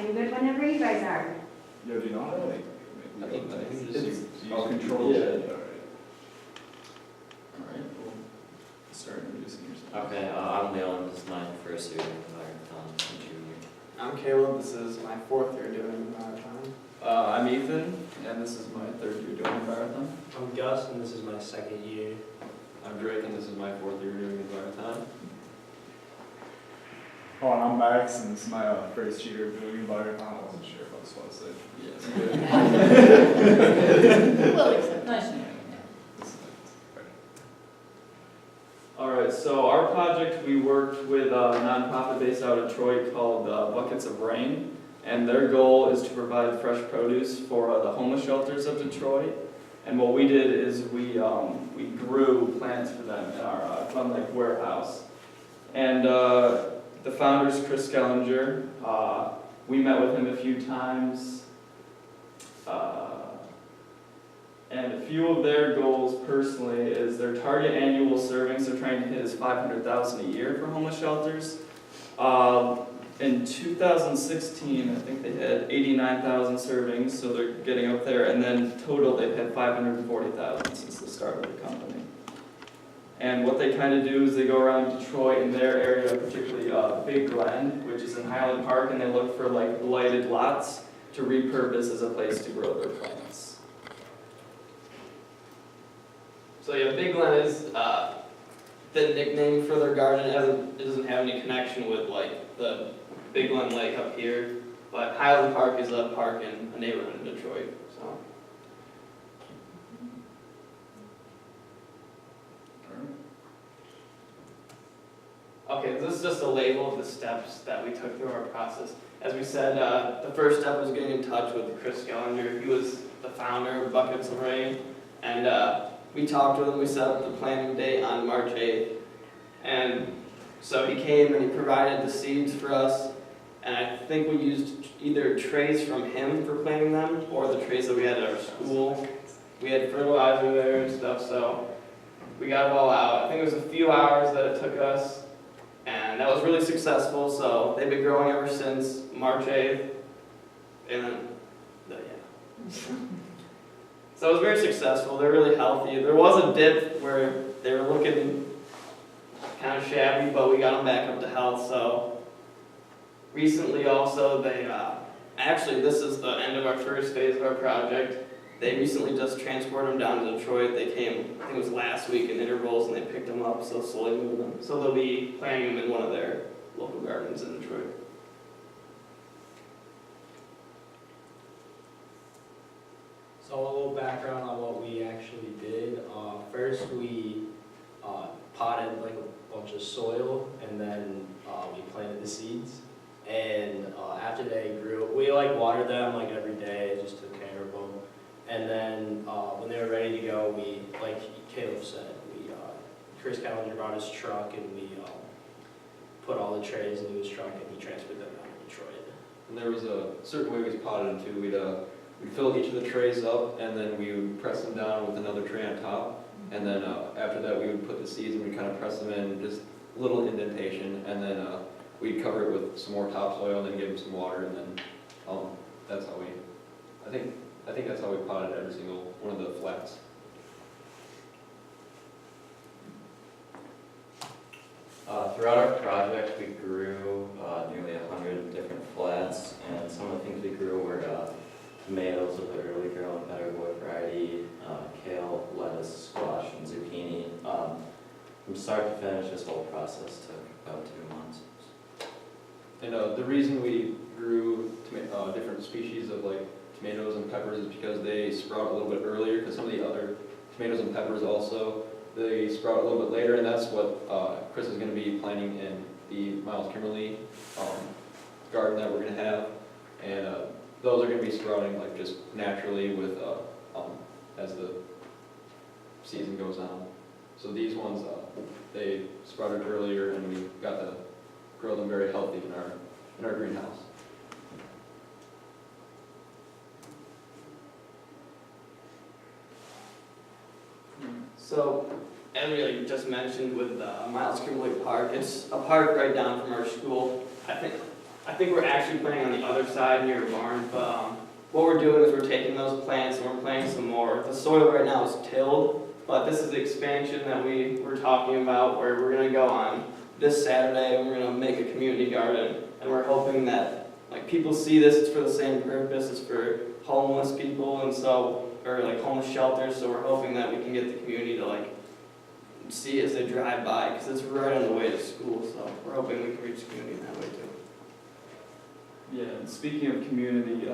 am good whenever you guys are. Yeah, do you know how to like? I think It's just all controlled. Yeah. Alright. Alright, well, start introducing yourself. Okay, I'm Leon, this is my first year in Marathon, junior. I'm Caleb, this is my 4th year doing marathon. I'm Ethan, and this is my 3rd year doing marathon. I'm Gus, and this is my 2nd year. I'm Drake, and this is my 4th year doing marathon. Oh, and I'm Max, and this is my first year doing marathon. I wasn't sure if I was supposed to say. Yes. We'll accept. Nice. Alright, so our project, we worked with a nonprofit based out of Detroit called Buckets of Rain, and their goal is to provide fresh produce for the homeless shelters of Detroit. And what we did is we grew plants for them in our Glen Lake warehouse. And the founder's Chris Gellinger. We met with him a few times. And a few of their goals personally is their target annual servings they're trying to hit is 500,000 a year for homeless shelters. In 2016, I think they had 89,000 servings, so they're getting up there. And then total, they've had 540,000 since the start of the company. And what they kind of do is they go around Detroit in their area, particularly Big Glen, which is in Highland Park, and they look for like blighted lots to repurpose as a place to grow their plants. So yeah, Big Glen is the nickname for their garden, as it doesn't have any connection with like the Big Glen Lake up here. But Highland Park is a park in a neighborhood in Detroit. So okay, this is just a label of the steps that we took through our process. As we said, the first step was getting in touch with Chris Gellinger. He was the founder of Buckets of Rain, and we talked with him. We set up the planting date on March 8th, and so he came and he provided the seeds for us, and I think we used either trays from him for planting them or the trays that we had at our school. We had fertilizer there and stuff, so we got it all out. I think it was a few hours that it took us, and that was really successful, so they've been growing ever since March 8th, and then, yeah. So it was very successful. They're really healthy. There was a dip where they were looking kind of shabby, but we got them back up to health. So recently also they, actually this is the end of our first phase of our project. They recently just transported them down to Detroit. They came, I think it was last week in intervals, and they picked them up, so slowly moved them. So they'll be planting them in one of their local gardens in Detroit. So a little background on what we actually did. First, we potted like a bunch of soil, and then we planted the seeds. And after they grew, we like watered them like every day, just took care of them. And then when they were ready to go, we, like Caleb said, Chris Gellinger brought his truck, and we put all the trays into his truck, and he transferred them down to Detroit. And there was a certain way we potted them too. We'd fill each of the trays up, and then we would press them down with another tray on top. And then after that, we would put the seeds and we'd kind of press them in, just a little indentation, and then we'd cover it with some more topsoil, and then give them some water, and then that's how we. I think that's how we potted every single one of the flats. Throughout our project, we grew nearly 100 different flats, and some of the things we grew were tomatoes of the early growing Better Boy variety, kale, lettuce, squash, and zucchini. From start to finish, this whole process took about 2 months. And the reason we grew different species of like tomatoes and peppers is because they sprout a little bit earlier, because some of the other tomatoes and peppers also, they sprout a little bit later, and that's what Chris is going to be planting in the Miles Kimberly garden that we're going to have. And those are going to be sprouting like just naturally with as the season goes on. So these ones, they sprouted earlier, and we got to grow them very healthy in our greenhouse. So, Emily just mentioned with Miles Kimberly Park, it's a park right down from our school. I think I think we're actually planting on the other side near your barn, but what we're doing is we're taking those plants and we're planting some more. The soil right now is tilled, but this is the expansion that we were talking about where we're gonna go on this Saturday and we're gonna make a community garden. And we're hoping that like people see this, it's for the same purpose, it's for homeless people and so, or like homeless shelters, so we're hoping that we can get the community to like see it as they drive by, because it's right on the way to school, so we're hoping we can reach the community in that way too. Yeah, and speaking of community,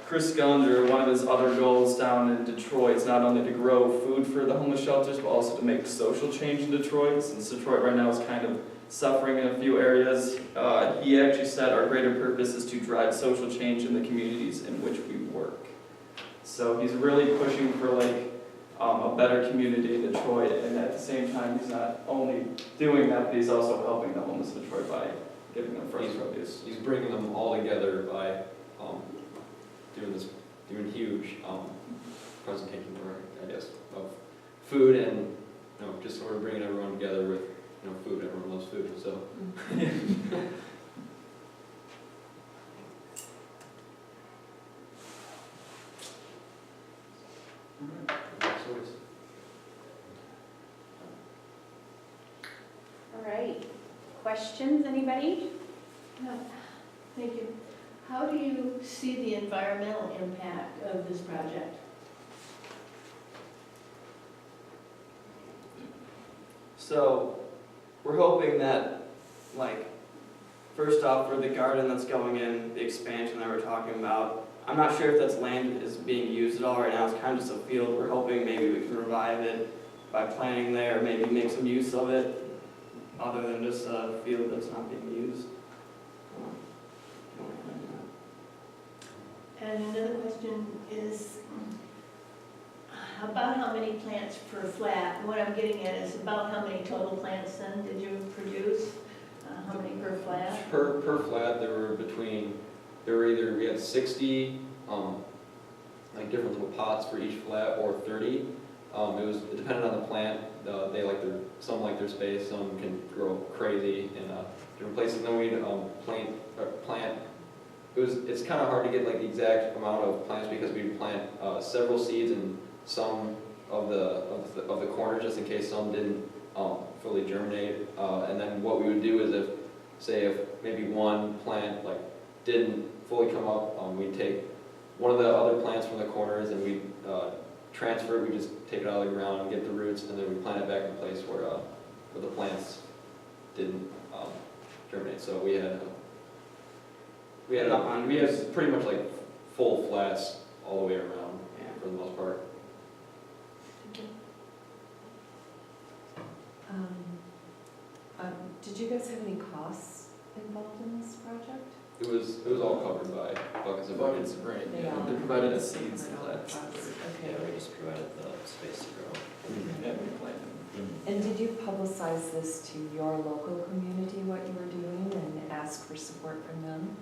Chris Gunder, one of his other goals down in Detroit is not only to grow food for the homeless shelters, but also to make social change in Detroit, since Detroit right now is kind of suffering in a few areas. He actually said our greater purpose is to drive social change in the communities in which we work. So he's really pushing for like a better community in Detroit, and at the same time, he's not only doing that, but he's also helping the homeless in Detroit by giving them fresh produce. He's bringing them all together by doing huge presentation, or I guess, of food and, just sort of bringing everyone together with, food. Everyone loves food, so. All right, questions, anybody? No, thank you. How do you see the environmental impact of this project? So, we're hoping that, like, first off, for the garden that's going in, the expansion that we're talking about, I'm not sure if that's land is being used at all right now, it's kind of just a field, we're hoping maybe we can revive it by planting there, maybe make some use of it, other than just a field that's not being used. And another question is, about how many plants per flat? What I'm getting at is about how many total plants then did you produce? How many per flat? Per flat, we had 60, like different little pots for each flat, or 30. It depended on the plant. Some like their space, some can grow crazy in different places. Then we'd plant. It's kind of hard to get like the exact amount of plants because we plant several seeds in some of the corners just in case some didn't fully germinate. And then what we would do is if maybe one plant like didn't fully come up, we'd take one of the other plants from the corners and we'd transfer it. We just take it out of the ground and get the roots, and then we plant it back in place where the plants didn't germinate. So we had pretty much like full flats all the way around for the most part. Did you guys have any costs involved in this project? It was all covered by buckets of Buckets rain. of rain, Yeah. They provided us seeds and Covered all plants. costs. Yeah, Okay. we just provided the space to grow. Yeah, we planted. And did you publicize this to your local community, what you were doing, and ask for support from them?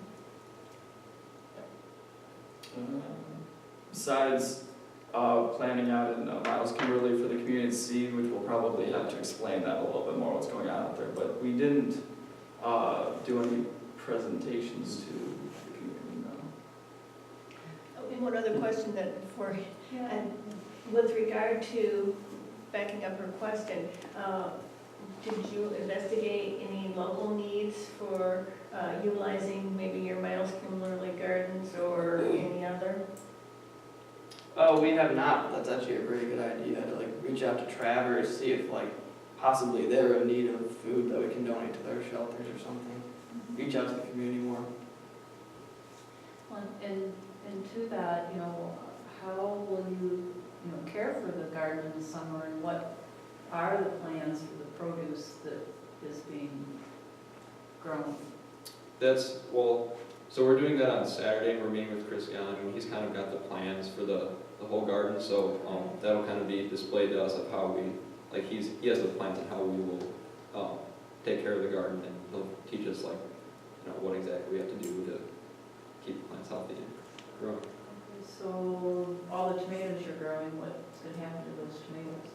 Besides planning out in Miles Kimberly for the community to see, which we'll probably have to explain that a little bit more what's going on out there, but we didn't do any presentations to the community, no. And one other question that before, and with regard to backing up her question, did you investigate any local needs for utilizing maybe your Miles Kimberly Gardens or any other? Oh, we have not, but that's actually a very good idea, to like reach out to Travers, see if like possibly they're in need of food that we can donate to their shelters or something. Reach out to the community more. Well, and to that, how will you, care for the garden in the summer, and what are the plans for the produce that is being grown? So we're doing that on Saturday, and we're meeting with Chris Young, and he's kind of got the plans for the whole garden, so that'll kind of be displayed to us of how he has the plans on how we will take care of the garden, and he'll teach us what exactly we have to do to keep the plants healthy and growing. So all the tomatoes you're growing, what's going to happen to those tomatoes?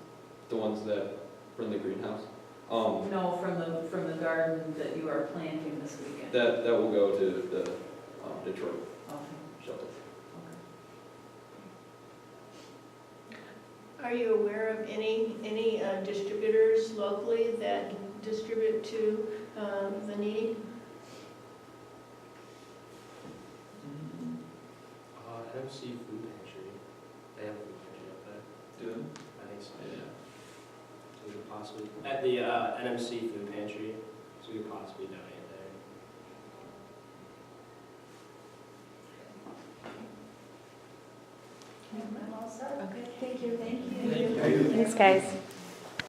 The ones that were in the greenhouse, No, from the garden that you are planting this weekend? That will go to the Detroit Okay, shelter. okay. Are you aware of any distributors locally that distribute to the needy? NFC Food Pantry, they have a food pantry up there. Do I think so, Yeah. So we could possibly, at the NMC Food Pantry, so we could possibly donate there. I'm all set. Okay, thank you. Thank you. Thank you. Thanks, guys.